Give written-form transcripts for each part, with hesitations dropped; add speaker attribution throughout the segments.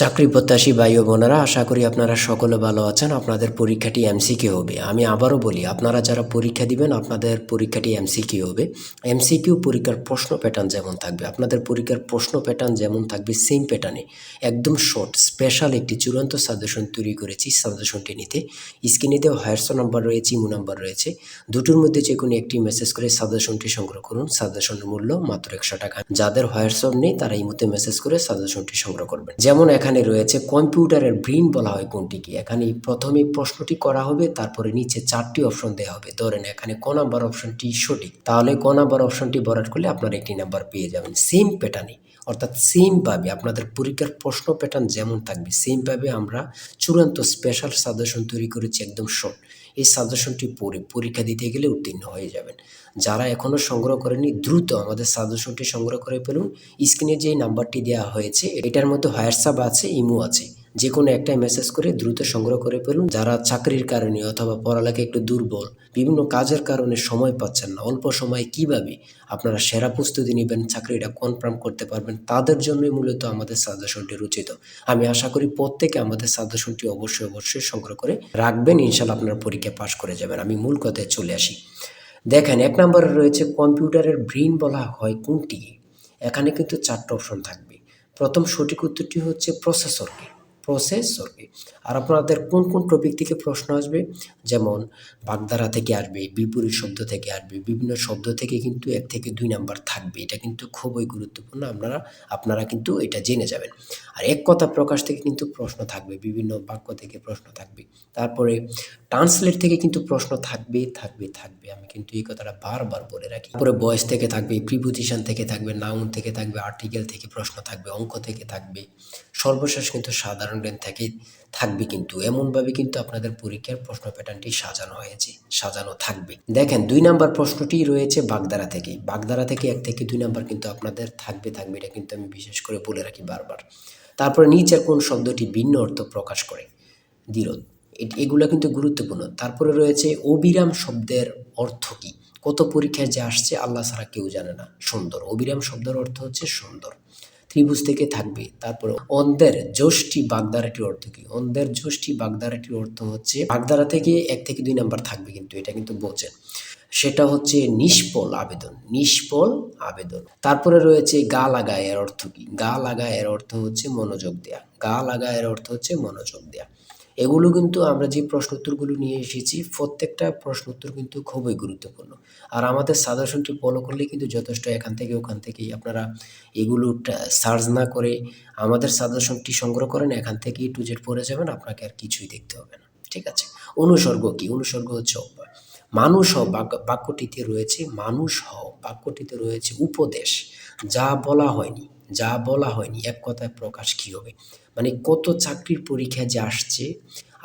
Speaker 1: চাকরি প্রত্যাশী ভাই ও বোনেরা, আশা করি আপনারা সকলে ভালো আছেন। আপনাদের পরীক্ষাটি এমসিকিউ হবে। আমি আবারও বলি, আপনারা যারা পরীক্ষা দিবেন আপনাদের পরীক্ষাটি এমসিকিউ হবে। এমসিকিউ পরীক্ষার প্রশ্ন প্যাটার্ন যেমন থাকবে, আপনাদের পরীক্ষার প্রশ্ন প্যাটার্ন যেমন থাকবে সেম প্যাটার্নে একদম শর্ট স্পেশাল একটি চূড়ান্ত সাজেশন তৈরি করেছি। সাজেশনটি নিতে স্ক্রিনে দেওয়া হোয়াটসঅ্যাপ নাম্বার রয়েছে, ইমো নাম্বার রয়েছে, দুটোর মধ্যে যে কোনো একটি মেসেজ করে সাজেশনটি সংগ্রহ করুন। সাজেশনের মূল্য মাত্র 100 টাকা। যাদের হোয়াটসঅ্যাপ নেই তারা ইমোতে মেসেজ করে সাজেশনটি সংগ্রহ করবেন। যেমন এখানে রয়েছে কম্পিউটারের ব্রেইন বলা হয় কোনটিকে। এখানে প্রথমে প্রশ্নটি করা হবে, তারপরে নিচে 4টি অপশন দেওয়া হবে। ধরেন এখানে ক নাম্বার অপশনটি সঠিক, তাহলে ক নাম্বার অপশনটি ভরাট করলে আপনারা একটি নাম্বার পেয়ে যাবেন। সেম প্যাটার্নে, অর্থাৎ সেমভাবে আপনাদের পরীক্ষার প্রশ্ন প্যাটার্ন যেমন থাকবে সেমভাবে আমরা চূড়ান্ত স্পেশাল সাজেশন তৈরি করেছি, একদম শর্ট। এই সাজেশনটি পড়ে পরীক্ষা দিতে গেলে উত্তীর্ণ হয়ে যাবেন। যারা এখনও সংগ্রহ করেনি দ্রুত আমাদের সাজেশনটি সংগ্রহ করে ফেলুন। স্ক্রিনে যে নাম্বারটি দেওয়া হয়েছে এটার মধ্যে হোয়াটসঅ্যাপ আছে, ইমো আছে, যে কোনো একটাই মেসেজ করে দ্রুত সংগ্রহ করে ফেলুন। যারা চাকরির কারণে অথবা পড়ালেখা একটু দুর্বল, বিভিন্ন কাজের কারণে সময় পাচ্ছেন না, অল্প সময়ে কিভাবে আপনারা সেরা প্রস্তুতি নেবেন, চাকরিটা কনফার্ম করতে পারবেন, তাদের জন্যই মূলত আমাদের সাজেশনটি রচিত। আমি আশা করি প্রত্যেকে আমাদের সাজেশনটি অবশ্যই সংগ্রহ করে রাখবেন। ইনশাল্লাহ আপনারা পরীক্ষা পাশ করে যাবেন। আমি মূল কথায় চলে আসি। দেখেন 1 নম্বরে রয়েছে কম্পিউটারের ব্রেইন বলা হয় কোনটি। এখানে কিন্তু 4টা অপশন থাকবে। প্রথম সঠিক উত্তরটি হচ্ছে প্রসেসরকে। আর আপনাদের কোন কোন টপিক থেকে প্রশ্ন আসবে, যেমন বাগধারা থেকে আসবে, বিপরীত শব্দ থেকে আসবে, বিভিন্ন শব্দ থেকে কিন্তু 1 থেকে 2 নাম্বার থাকবে। এটা কিন্তু খুবই গুরুত্বপূর্ণ, আপনারা কিন্তু এটা জেনে যাবেন। আর এক কথা প্রকাশ থেকে কিন্তু প্রশ্ন থাকবে, বিভিন্ন বাক্য থেকে প্রশ্ন থাকবে। তারপরে ট্রান্সলেট থেকে কিন্তু প্রশ্ন থাকবে। আমি কিন্তু এই কথাটা বারবার বলে রাখি। তারপরে ভয়েস থেকে থাকবে, প্রিপোজিশন থেকে থাকবে, নাউন থেকে থাকবে, আর্টিকেল থেকে প্রশ্ন থাকবে, অঙ্ক থেকে থাকবে, সর্বশেষ কিন্তু সাধারণ জ্ঞান থেকে থাকবে। কিন্তু এমনভাবে কিন্তু আপনাদের পরীক্ষার প্রশ্ন প্যাটার্নটি সাজানো থাকবে। দেখেন 2 নাম্বার প্রশ্নটি রয়েছে বাগধারা থেকে। বাগধারা থেকে 1 থেকে 2 নাম্বার কিন্তু আপনাদের থাকবে। এটা কিন্তু আমি বিশেষ করে বলে রাখি বারবার। তারপরে নিচের কোন শব্দটি ভিন্ন অর্থ প্রকাশ করে, দ্বিরোধ, এগুলা কিন্তু গুরুত্বপূর্ণ। তারপরে রয়েছে অবিরাম শব্দের অর্থ কী। কত পরীক্ষায় যে আসছে আল্লাহ ছাড়া কেউ জানে না। সুন্দর, অবিরাম শব্দের অর্থ হচ্ছে সুন্দর। ত্রিভুজ থেকে থাকবে। তারপরে অন্ধের যষ্টি বাগধারাটির অর্থ কী। অন্ধের যষ্টি বাগধারাটির অর্থ হচ্ছে, বাগধারা থেকে 1 থেকে 2 নাম্বার থাকবে, কিন্তু এটা কিন্তু বোঝেন, সেটা হচ্ছে নিষ্ফল আবেদন। তারপরে রয়েছে গা লাগা, এর অর্থ কী। গা লাগা এর অর্থ হচ্ছে মনোযোগ দেয়া। এগুলো কিন্তু আমরা যে প্রশ্ন উত্তরগুলো নিয়ে এসেছি প্রত্যেকটা প্রশ্ন উত্তর কিন্তু খুবই গুরুত্বপূর্ণ। আর আমাদের সাজেশনটি ফলো করলে কিন্তু যথেষ্ট। এখান থেকে ওখান থেকেই আপনারা এগুলো সার্চ না করে আমাদের সাজেশনটি সংগ্রহ করেন, এখান থেকে টু জেড পড়ে যাবেন, আপনাকে আর কিছুই দেখতে হবে না। ঠিক আছে। অনুসর্গ কী। অনুসর্গ হচ্ছে অভ্যাস। বাক্যটিতে রয়েছে উপদেশ। যা বলা হয়নি এক কথায় প্রকাশ কী হবে। মানে কত চাকরির পরীক্ষা যে আসছে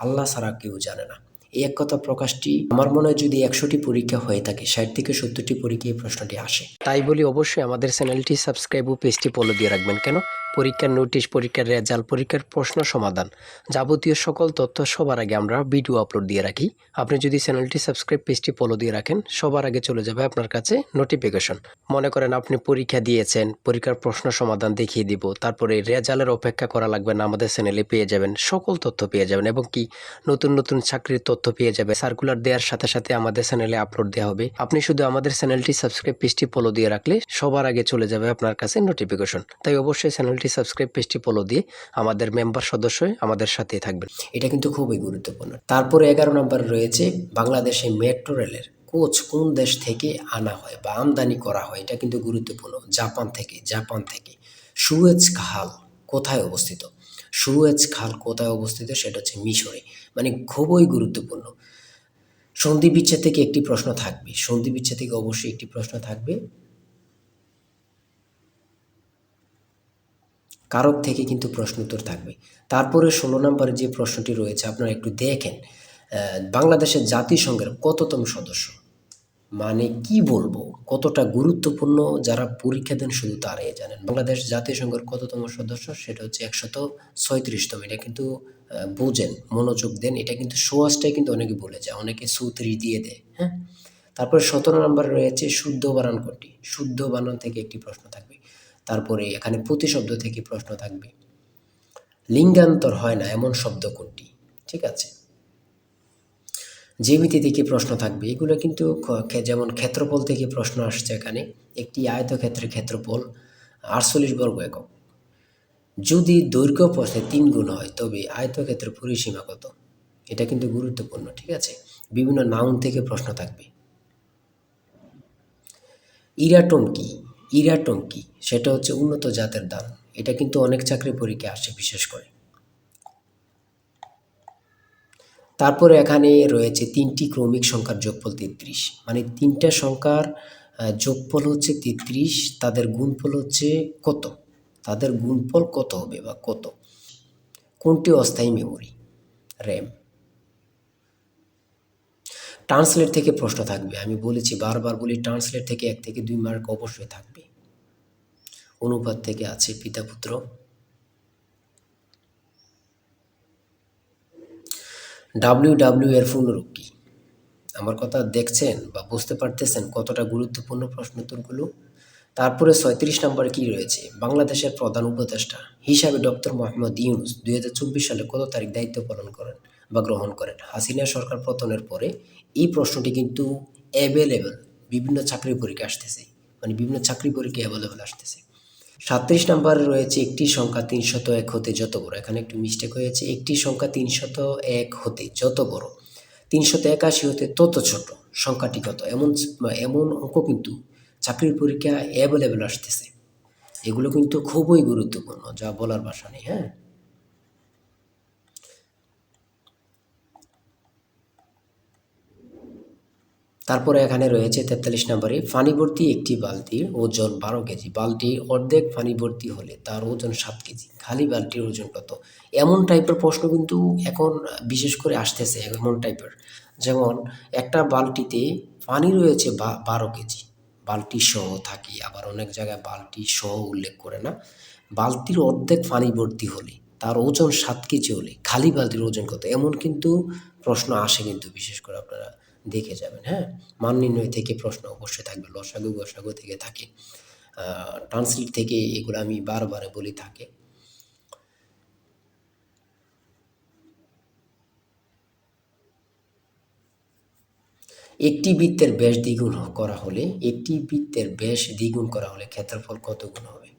Speaker 1: আল্লাহ ছাড়া কেউ জানে না। এই এক কথা প্রকাশটি আমার মনে হয় যদি 100টি পরীক্ষা হয়ে থাকে 60 থেকে 70টি পরীক্ষায় এই প্রশ্নটি আসে। তাই বলি অবশ্যই আমাদের চ্যানেলটি সাবস্ক্রাইব ও পেজটি ফলো দিয়ে রাখবেন। কেন? পরীক্ষার নোটিশ, পরীক্ষার রেজাল্ট, পরীক্ষার প্রশ্ন সমাধান, যাবতীয় সকল তথ্য সবার আগে আমরা ভিডিও আপলোড দিয়ে রাখি। আপনি যদি চ্যানেলটি সাবস্ক্রাইব, পেজটি ফলো দিয়ে রাখেন, সবার আগে চলে যাবে আপনার কাছে নোটিফিকেশন। মনে করেন আপনি পরীক্ষা দিয়েছেন, পরীক্ষার প্রশ্ন সমাধান দেখিয়ে দিব, তারপরে রেজাল্টের অপেক্ষা করা লাগবে না, আমাদের চ্যানেলে পেয়ে যাবেন, সকল তথ্য পেয়ে যাবেন, এবং কি নতুন চাকরির তথ্য পেয়ে যাবে। সার্কুলার দেওয়ার সাথে সাথে আমাদের চ্যানেলে আপলোড দেওয়া হবে। আপনি শুধু আমাদের চ্যানেলটি সাবস্ক্রাইব, পেজটি ফলো দিয়ে রাখলে সবার আগে চলে যাবে আপনার কাছে নোটিফিকেশন। তাই অবশ্যই চ্যানেলটি সাবস্ক্রাইব, পেজটি ফলো দিয়ে আমাদের মেম্বার সদস্য হয়ে আমাদের সাথেই থাকবেন। এটা কিন্তু খুবই গুরুত্বপূর্ণ। তারপরে 11 নম্বর রয়েছে বাংলাদেশে মেট্রো রেলের কোচ কোন দেশ থেকে আনা হয় বা আমদানি করা হয়। এটা কিন্তু গুরুত্বপূর্ণ। জাপান থেকে। সুয়েজ খাল কোথায় অবস্থিত। সেটা হচ্ছে মিশরে। মানে খুবই গুরুত্বপূর্ণ। সন্ধি বিচ্ছেদ থেকে একটি প্রশ্ন থাকবে। কারক থেকে কিন্তু প্রশ্ন উত্তর থাকবে। তারপরে 16 নম্বরে যে প্রশ্নটি রয়েছে আপনারা একটু দেখেন, বাংলাদেশের জাতিসংঘের কততম সদস্য। মানে কি বলবো, কতটা গুরুত্বপূর্ণ, যারা পরীক্ষা দেন শুধু তারাই জানেন। বাংলাদেশ জাতিসংঘের কততম সদস্য, সেটা হচ্ছে 136তম। এটা কিন্তু বোঝেন, মনোযোগ দেন। এটা কিন্তু সোয়াশটাই কিন্তু অনেকে বলে যায়, অনেকে 34 দিয়ে দেয়। হ্যাঁ। তারপরে 17 নম্বরে রয়েছে শুদ্ধ বানান কোনটি। শুদ্ধ বানান থেকে একটি প্রশ্ন থাকবে। তারপরে এখানে প্রতিশব্দ থেকে প্রশ্ন থাকবে। লিঙ্গান্তর হয় না এমন শব্দ কোনটি? ঠিক আছে, জ্যামিতি থেকে প্রশ্ন থাকবে, এগুলো কিন্তু যেমন ক্ষেত্রফল থেকে প্রশ্ন আসছে এখানে। একটি আয়তক্ষেত্রের ক্ষেত্রফল 48 বর্গ একক। যদি দৈর্ঘ্য প্রস্থে 3 গুণ হয় তবে আয়তক্ষেত্রের পরিসীমা কত? এটা কিন্তু গুরুত্বপূর্ণ। ঠিক আছে, বিভিন্ন নাউন থেকে প্রশ্ন থাকবে। ইরাটোম কি? ইরাটোম কি? সেটা হচ্ছে উন্নত জাতের ধান। এটা কিন্তু অনেক চাকরি পরীক্ষায় আসে বিশেষ করে। তারপরে এখানে রয়েছে 3টি ক্রমিক সংখ্যার যোগফল 33, মানে 3টা সংখ্যার যোগফল হচ্ছে 33, তাদের গুণফল হচ্ছে কত? তাদের গুণফল কত হবে বা কত? কোনটি অস্থায়ী মেমোরি? র্যাম। ট্রান্সলেট থেকে প্রশ্ন থাকবে, আমি বলেছি বারবার বলি, ট্রান্সলেট থেকে 1 থেকে 2 মার্ক অবশ্যই থাকবে। অনুপাত থেকে আছে পিতা পুত্র। ডাব্লিউ এর পূর্ণরূপ কি? আমার কথা দেখছেন বা বুঝতে পারতেছেন কতটা গুরুত্বপূর্ণ প্রশ্ন উত্তরগুলো? তারপরে 36 নম্বরে কি রয়েছে? বাংলাদেশের প্রধান উপদেষ্টা হিসাবে ডক্টর মোহাম্মদ ইউনূস 2024 সালে কত তারিখ দায়িত্ব পালন করেন বা গ্রহণ করেন? হাসিনা সরকার পতনের পরে এই প্রশ্নটি কিন্তু অ্যাভেলেবল, বিভিন্ন চাকরি পরীক্ষা আসতেছে, মানে বিভিন্ন চাকরি পরীক্ষা অ্যাভেলেবল আসতেছে। 37 নম্বরে রয়েছে একটি সংখ্যা 301 হতে যত বড়। এখানে একটু মিস্টেক হয়েছে, একটি সংখ্যা 301 হতে যত বড় 381 হতে তত ছোট সংখ্যাটি কত? এমন এমন অঙ্ক কিন্তু চাকরির পরীক্ষা অ্যাভেলেবল আসতেছে। এগুলো কিন্তু খুবই গুরুত্বপূর্ণ, যা বলার ভাষা নেই। হ্যাঁ, তারপরে এখানে রয়েছে 43 নম্বরে, পানি ভর্তি একটি বালতির ওজন 12 কেজি, বালতির অর্ধেক পানি ভর্তি হলে তার ওজন 7 কেজি, খালি বালতির ওজন কত? এমন টাইপের প্রশ্ন কিন্তু এখন বিশেষ করে আসতেছে, এমন টাইপের। যেমন একটা বালতিতে পানি রয়েছে 12 কেজি, বালতি সহ থাকে, আবার অনেক জায়গায় বালতি সহ উল্লেখ করে না। বালতির অর্ধেক পানি ভর্তি হলে তার ওজন 7 কেজি হলে খালি বালতির ওজন কত? এমন কিন্তু প্রশ্ন আসে কিন্তু, বিশেষ করে আপনারা দেখে যাবেন। হ্যাঁ, মান নির্ণয় থেকে প্রশ্ন অবশ্যই থাকবে, লসাগু গসাগু থেকে থাকে, ট্রান্সলেট থেকে, এগুলো আমি বারবার বলি থাকে। একটি বৃত্তের ব্যাস দ্বিগুণ করা হলে, একটি বৃত্তের ব্যাস দ্বিগুণ করা হলে ক্ষেত্রফল কত গুণ হবে?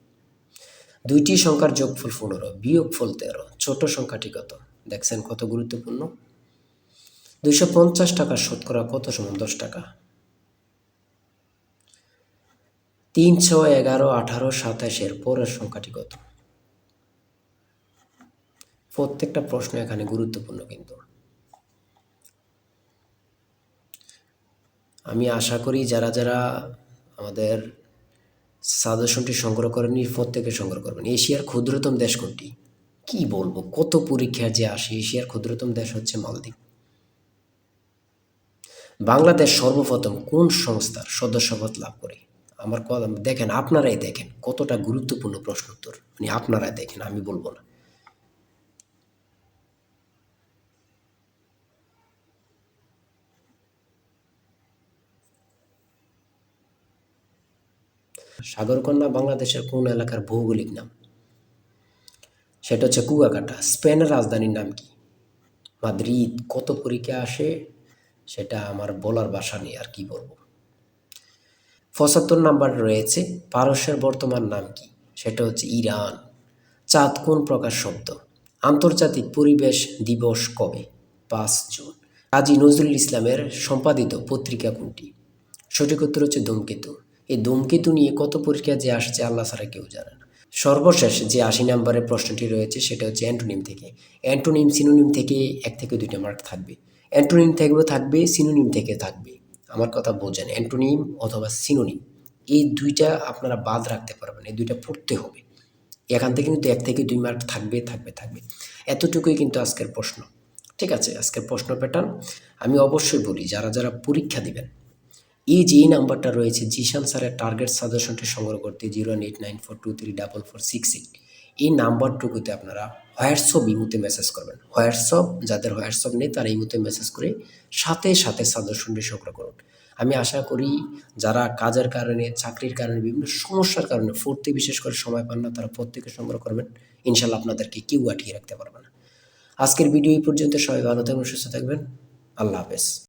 Speaker 1: দুইটি সংখ্যার যোগফল 15, বিয়োগফল 13, ছোট সংখ্যাটি কত? দেখছেন কত গুরুত্বপূর্ণ। 250 টাকা শতকরা কত সমান 10 টাকা? 3, 6, 11, 18, 27 এর পরের সংখ্যাটি কত? প্রত্যেকটা প্রশ্ন এখানে গুরুত্বপূর্ণ কিন্তু। আমি আশা করি যারা যারা আমাদের সাজেশনটি সংগ্রহ করেননি, প্রত্যেকে সংগ্রহ করবেন। এশিয়ার ক্ষুদ্রতম দেশ কোনটি? কি বলবো, কত পরীক্ষা যে আসে। এশিয়ার ক্ষুদ্রতম দেশ হচ্ছে মালদ্বীপ। বাংলাদেশ সর্বপ্রথম কোন সংস্থার সদস্যপদ লাভ করে? আমার কথা দেখেন, আপনারাই দেখেন কতটা গুরুত্বপূর্ণ প্রশ্ন উত্তর, মানে আপনারাই দেখেন, আমি বলবো না। সাগরকন্যা বাংলাদেশের কোন এলাকার ভৌগোলিক নাম? সেটা হচ্ছে কুয়াকাটা। স্পেনের রাজধানীর নাম কি? মাদ্রিদ। কত পরীক্ষা আসে সেটা আমার বলার ভাষা নেই, আর কি বলবো। 75 নাম্বার রয়েছে, পারস্যের বর্তমান নাম কি? সেটা হচ্ছে ইরান। চাঁদ কোন প্রকার শব্দ? আন্তর্জাতিক পরিবেশ দিবস কবে? 5 জুন। কাজী নজরুল ইসলামের সম্পাদিত পত্রিকা কোনটি? সঠিক উত্তর হচ্ছে ধূমকেতু। এই ধূমকেতু নিয়ে কত পরীক্ষা যে আসছে আল্লাহ ছাড়া কেউ জানে না। সর্বশেষ যে 80 নম্বরের প্রশ্নটি রয়েছে সেটা হচ্ছে অ্যান্টোনিম থেকে। অ্যান্টোনিম সিনোনিম থেকে 1 থেকে 2টা মার্ক থাকবে। অ্যান্টোনিম থেকেও থাকবে, সিনোনিম থেকে থাকবে। আমার কথা বোঝেন, অ্যান্টোনিম অথবা সিনোনিম, এই 2টা আপনারা বাদ রাখতে পারবেন, এই 2টা পড়তে হবে। এখান থেকে কিন্তু 1 থেকে 2 মার্ক থাকবে থাকবে থাকবে। এতটুকুই কিন্তু আজকের প্রশ্ন। ঠিক আছে, আজকের প্রশ্ন প্যাটার্ন আমি অবশ্যই বলি, যারা যারা পরীক্ষা দিবেন, এই যে এই নাম্বারটা রয়েছে জিশান স্যারের টার্গেট সাজেশনটি সংগ্রহ করতে 018942388, এই নাম্বারটুকুতে আপনারা হোয়াটসঅ্যাপ ইমুতে মেসেজ করবেন। হোয়াটসঅ্যাপ, যাদের হোয়াটসঅ্যাপ নেই তারা ইমুতে মেসেজ করে সাথে সাথে সাজেশনটি সংগ্রহ করুন। আমি আশা করি যারা কাজের কারণে, চাকরির কারণে, বিভিন্ন সমস্যার কারণে পড়তে বিশেষ করে সময় পান না, তারা প্রত্যেকে সংগ্রহ করবেন। ইনশাল্লাহ আপনাদেরকে কেউ আটকিয়ে রাখতে পারবে না। আজকের ভিডিও এই পর্যন্ত। সবাই ভালো থাকবেন, সুস্থ থাকবেন। আল্লাহ হাফেজ।